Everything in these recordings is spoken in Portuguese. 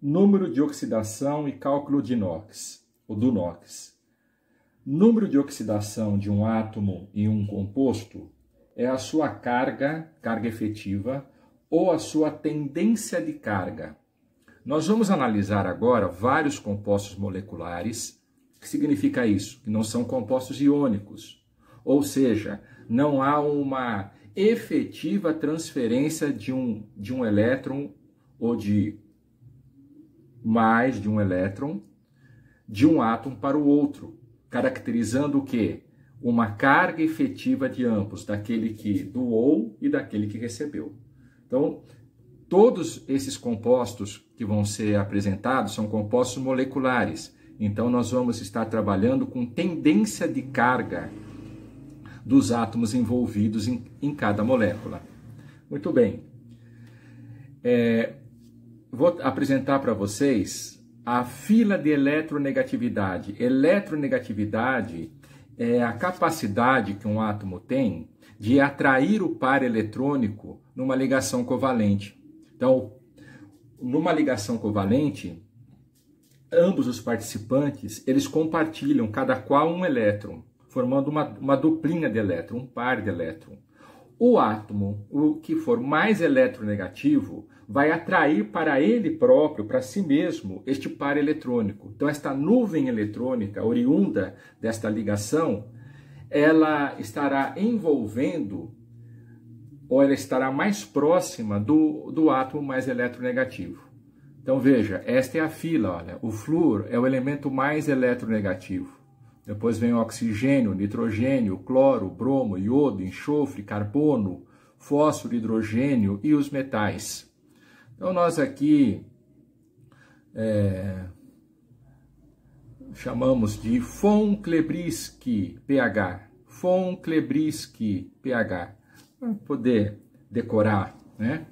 Número de oxidação e cálculo de NOx, ou do NOx. Número de oxidação de um átomo em um composto é a sua carga efetiva, ou a sua tendência de carga. Nós vamos analisar agora vários compostos moleculares. O que significa isso? Que não são compostos iônicos, ou seja, não há uma efetiva transferência de um elétron ou de mais de um elétron de um átomo para o outro, caracterizando o quê? Uma carga efetiva de ambos, daquele que doou e daquele que recebeu. Então, todos esses compostos que vão ser apresentados são compostos moleculares. Então, nós vamos estar trabalhando com tendência de carga dos átomos envolvidos em cada molécula. Muito bem. Vou apresentar para vocês a fila de eletronegatividade. Eletronegatividade é a capacidade que um átomo tem de atrair o par eletrônico numa ligação covalente. Então, numa ligação covalente, ambos os participantes, eles compartilham cada qual um elétron, formando uma duplinha de elétron, um par de elétron. O átomo, o que for mais eletronegativo, vai atrair para ele próprio, para si mesmo, este par eletrônico. Então, esta nuvem eletrônica oriunda desta ligação, ela estará envolvendo, ou ela estará mais próxima do átomo mais eletronegativo. Então, veja, esta é a fila, olha. O flúor é o elemento mais eletronegativo. Depois vem o oxigênio, nitrogênio, cloro, bromo, iodo, enxofre, carbono, fósforo, hidrogênio e os metais. Então, nós aqui chamamos de von Clebrisky pH. Von Clebrisky pH. Para poder decorar, né?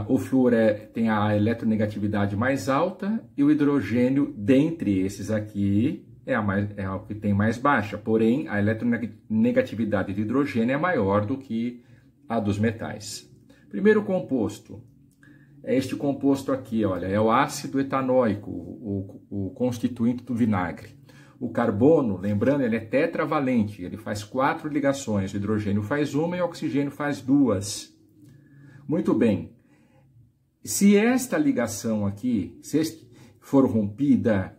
O flúor tem a eletronegatividade mais alta e o hidrogênio, dentre esses aqui, é o que tem mais baixa. Porém, a eletronegatividade de hidrogênio é maior do que a dos metais. Primeiro composto é este composto aqui, olha, é o ácido etanóico, o constituinte do vinagre. O carbono, lembrando, ele é tetravalente, ele faz 4 ligações, o hidrogênio faz uma e o oxigênio faz 2. Muito bem. Se esta ligação aqui for rompida,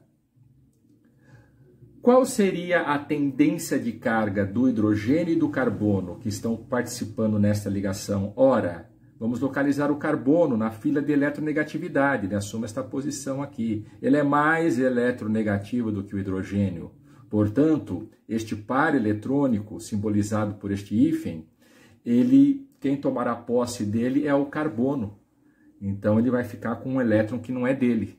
qual seria a tendência de carga do hidrogênio e do carbono que estão participando nesta ligação? Ora, vamos localizar o carbono na fila de eletronegatividade, ele assume esta posição aqui. Ele é mais eletronegativo do que o hidrogênio. Portanto, este par eletrônico, simbolizado por este hífen, quem tomará posse dele é o carbono. Então, ele vai ficar com um elétron que não é dele.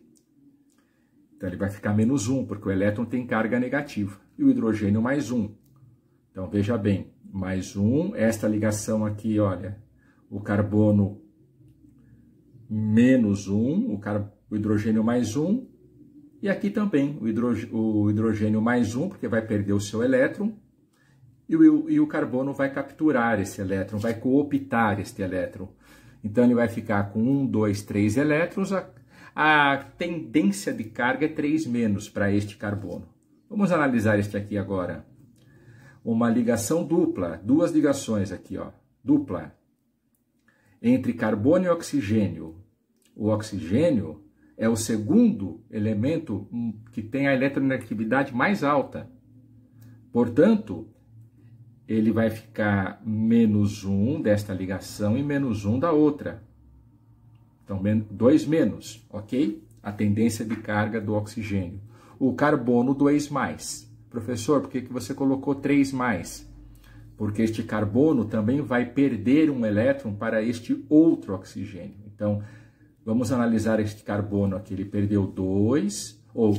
Então, ele vai ficar -1, porque o elétron tem carga negativa. E o hidrogênio mais 1. Então, veja bem, +1, esta ligação aqui, olha, o carbono -1, o hidrogênio +1, e aqui também o hidrogênio +1, porque vai perder o seu elétron, e o carbono vai capturar esse elétron, vai cooptar este elétron. Então, ele vai ficar com 1, 2, 3 elétrons, a tendência de carga é 3- para este carbono. Vamos analisar este aqui agora. Uma ligação dupla, 2 ligações aqui, ó, dupla, entre carbono e oxigênio. O oxigênio é o segundo elemento que tem a eletronegatividade mais alta. Portanto, ele vai ficar -1 desta ligação e -1 da outra. Então, 2-, ok? A tendência de carga do oxigênio. O carbono, 2-. Professor, por que você colocou 3-? Porque este carbono também vai perder um elétron para este outro oxigênio. Então, vamos analisar este carbono aqui. Ele perdeu 2, ou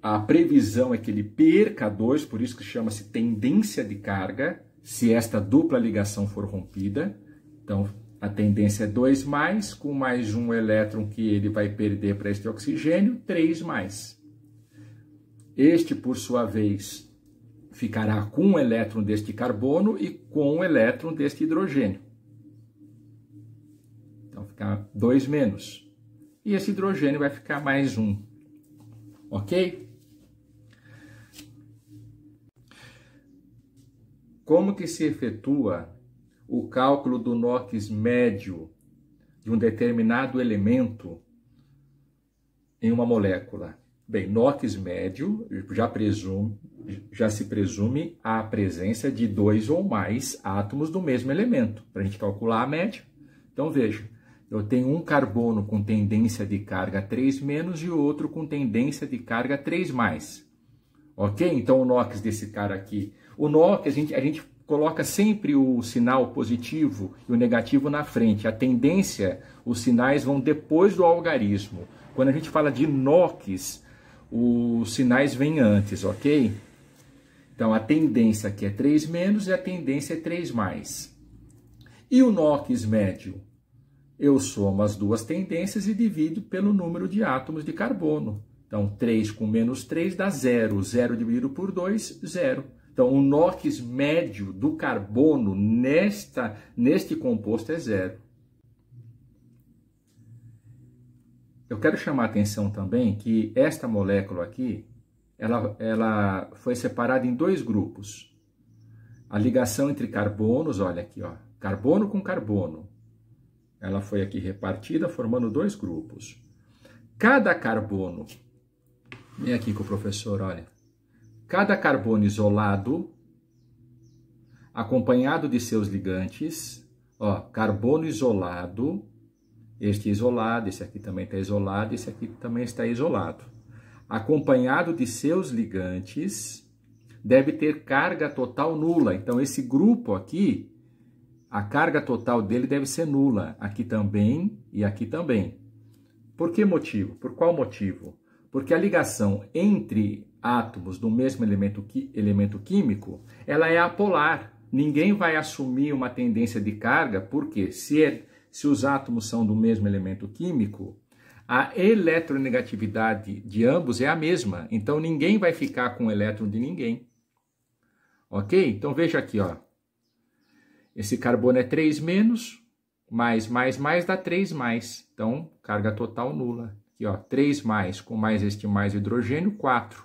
a previsão é que ele perca 2, por isso que chama-se tendência de carga, se esta dupla ligação for rompida. Então, a tendência é 2+, com mais um elétron que ele vai perder para este oxigênio, 3+. Este, por sua vez, ficará com um elétron deste carbono e com um elétron deste hidrogênio. Então, fica 2-. e esse hidrogênio vai ficar mais 1. Ok? Como que se efetua o cálculo do NOx médio de um determinado elemento em uma molécula? Bem, NOx médio já se presume a presença de 2 ou mais átomos do mesmo elemento, para a gente calcular a média. Então veja, eu tenho um carbono com tendência de carga 3- e o outro com tendência de carga 3+. Ok? Então o NOx desse cara aqui, o NOx a gente coloca sempre o sinal positivo e o negativo na frente. A tendência, os sinais vão depois do algarismo. Quando a gente fala de NOx, os sinais vêm antes, ok? Então a tendência aqui é 3- e a tendência é 3+. E o NOx médio? Eu somo as duas tendências e divido pelo número de átomos de carbono. Então 3 com -3 dá 0. 0 dividido por 2, 0. Então o NOx médio do carbono neste composto é 0. Eu quero chamar a atenção também que esta molécula aqui, ela foi separada em 2 grupos. A ligação entre carbonos, olha aqui, ó, carbono com carbono, ela foi aqui repartida formando 2 grupos. Cada carbono, vem aqui com o professor, olha, cada carbono isolado, acompanhado de seus ligantes, ó, carbono isolado, este isolado, esse aqui também está isolado, esse aqui também está isolado. Acompanhado de seus ligantes, deve ter carga total nula. Então, esse grupo aqui, a carga total dele deve ser nula. Aqui também e aqui também. Por que motivo? Por qual motivo? Porque a ligação entre átomos do mesmo elemento químico, ela é apolar. Ninguém vai assumir uma tendência de carga, porque se os átomos são do mesmo elemento químico, a eletronegatividade de ambos é a mesma. Então, ninguém vai ficar com o elétron de ninguém. Ok? Então, veja aqui, ó. Esse carbono é 3- mais dá 3+. Então, carga total nula. Aqui, ó, 3+ com mais este mais hidrogênio, 4.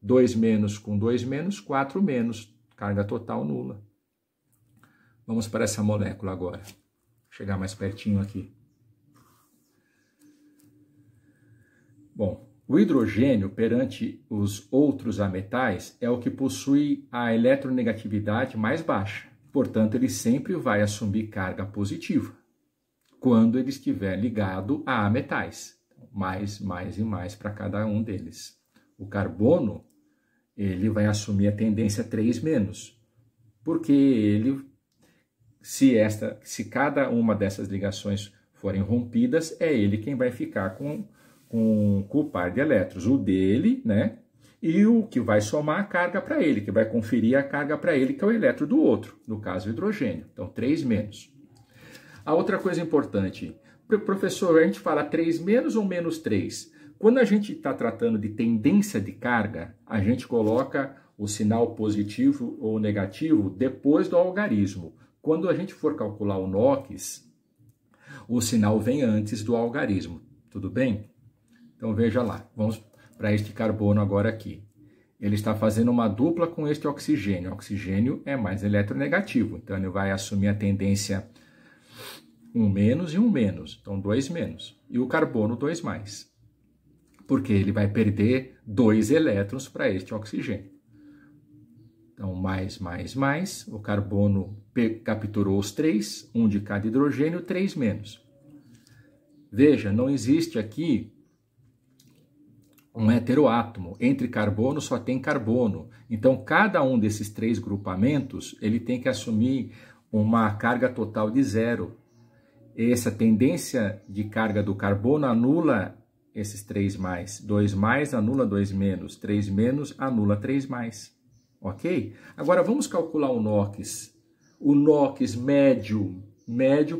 2- com 2-, 4-. Carga total nula. Vamos para essa molécula agora. Chegar mais pertinho aqui. Bom, o hidrogênio perante os outros ametais é o que possui a eletronegatividade mais baixa. Portanto, ele sempre vai assumir carga positiva quando ele estiver ligado a ametais. Mais e mais para cada um deles. O carbono, ele vai assumir a tendência 3-, porque ele, se cada uma dessas ligações forem rompidas, é ele quem vai ficar com o par de elétrons, o dele, né? E o que vai somar a carga para ele, que vai conferir a carga para ele, que é o elétron do outro, no caso o hidrogênio. Então, 3-. A outra coisa importante, professor, a gente fala 3- ou -3. Quando a gente está tratando de tendência de carga, a gente coloca o sinal positivo ou negativo depois do algarismo. Quando a gente for calcular o NOx, o sinal vem antes do algarismo. Tudo bem? Então veja lá, vamos para este carbono agora aqui. Ele está fazendo uma dupla com este oxigênio. O oxigênio é mais eletronegativo, então ele vai assumir a tendência 1- e 1-. Então 2-. E o carbono 2+. Porque ele vai perder 2 elétrons para este oxigênio. Então, mais, o carbono capturou os 3, um de cada hidrogênio, 3-. Veja, não existe aqui um heteroátomo. Entre carbono só tem carbono. Então, cada um desses 3 grupamentos, ele tem que assumir uma carga total de 0. Essa tendência de carga do carbono anula esses 3+. 2+ anula 2-, 3- anula 3+. Ok? Agora, vamos calcular o NOx. O NOx médio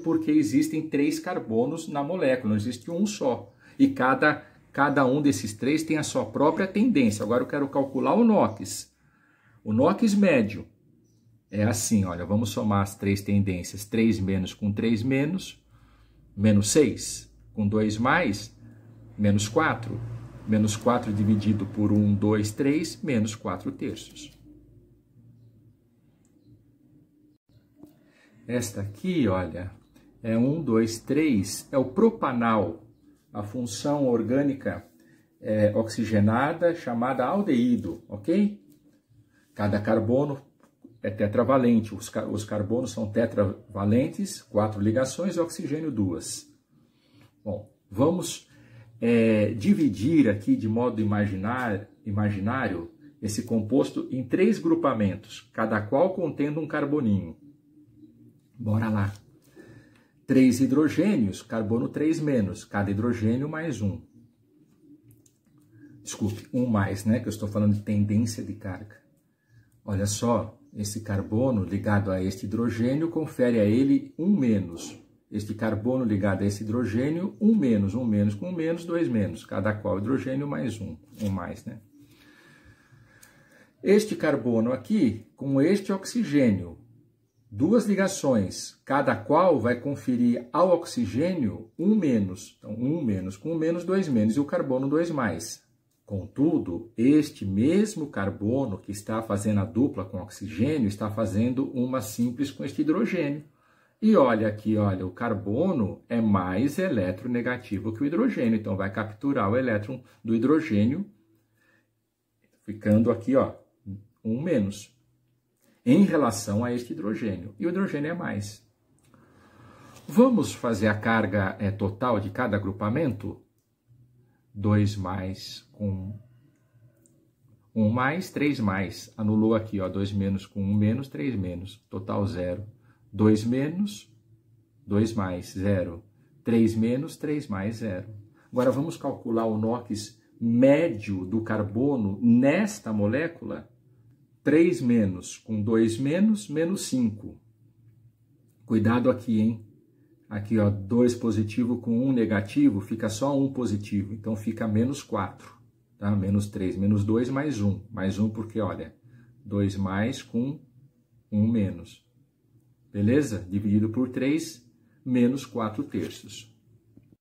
porque existem 3 carbonos na molécula, não existe um só. E cada um desses 3 tem a sua própria tendência. Agora eu quero calcular o NOx. O NOx médio é assim, olha, vamos somar as 3 tendências. 3- com 3-, -6 com 2+, Menos 4. Menos 4 dividido por 1, 2, 3, menos 4 terços. Esta aqui, olha, é 1, 2, 3, é o propanal, a função orgânica oxigenada chamada aldeído, ok? Cada carbono é tetravalente, os carbonos são tetravalentes, 4 ligações, oxigênio 2. Bom, vamos dividir aqui de modo imaginário esse composto em 3 grupamentos, cada qual contendo um carboninho. Bora lá. 3 hidrogênios, carbono 3 menos, cada hidrogênio mais 1. Desculpe, 1 mais, né? Que eu estou falando de tendência de carga. Olha só, esse carbono ligado a este hidrogênio confere a ele 1 menos. Este carbono ligado a esse hidrogênio, 1 menos, 1 menos com 1 menos, 2 menos. Cada qual hidrogênio mais 1, 1 mais, né? Este carbono aqui com este oxigênio, 2 ligações, cada qual vai conferir ao oxigênio 1 menos. Então, 1 menos com 1 menos, 2 menos, e o carbono 2 mais. Contudo, este mesmo carbono que está fazendo a dupla com oxigênio, está fazendo uma simples com este hidrogênio. E olha aqui, olha, o carbono é mais eletronegativo que o hidrogênio, então vai capturar o elétron do hidrogênio, ficando aqui, ó, 1 menos, em relação a este hidrogênio. E o hidrogênio é mais. Vamos fazer a carga total de cada agrupamento? 2 mais com 1 mais, 3 mais. Anulou aqui, ó, 2 menos com 1 menos, 3 menos. Total 0. 2 menos, 2 mais, 0. 3 menos, 3 mais, 0. Agora vamos calcular o NOx médio do carbono nesta molécula. 3 menos com 2 menos, menos 5. Cuidado aqui, hein? Aqui, ó, 2 positivo com 1 negativo, fica só 1 positivo. Então, fica menos 4, tá? Menos 3, menos 2, mais 1. Mais 1 porque, olha, 2 mais com 1 menos. Beleza? Dividido por 3, menos 4 terços.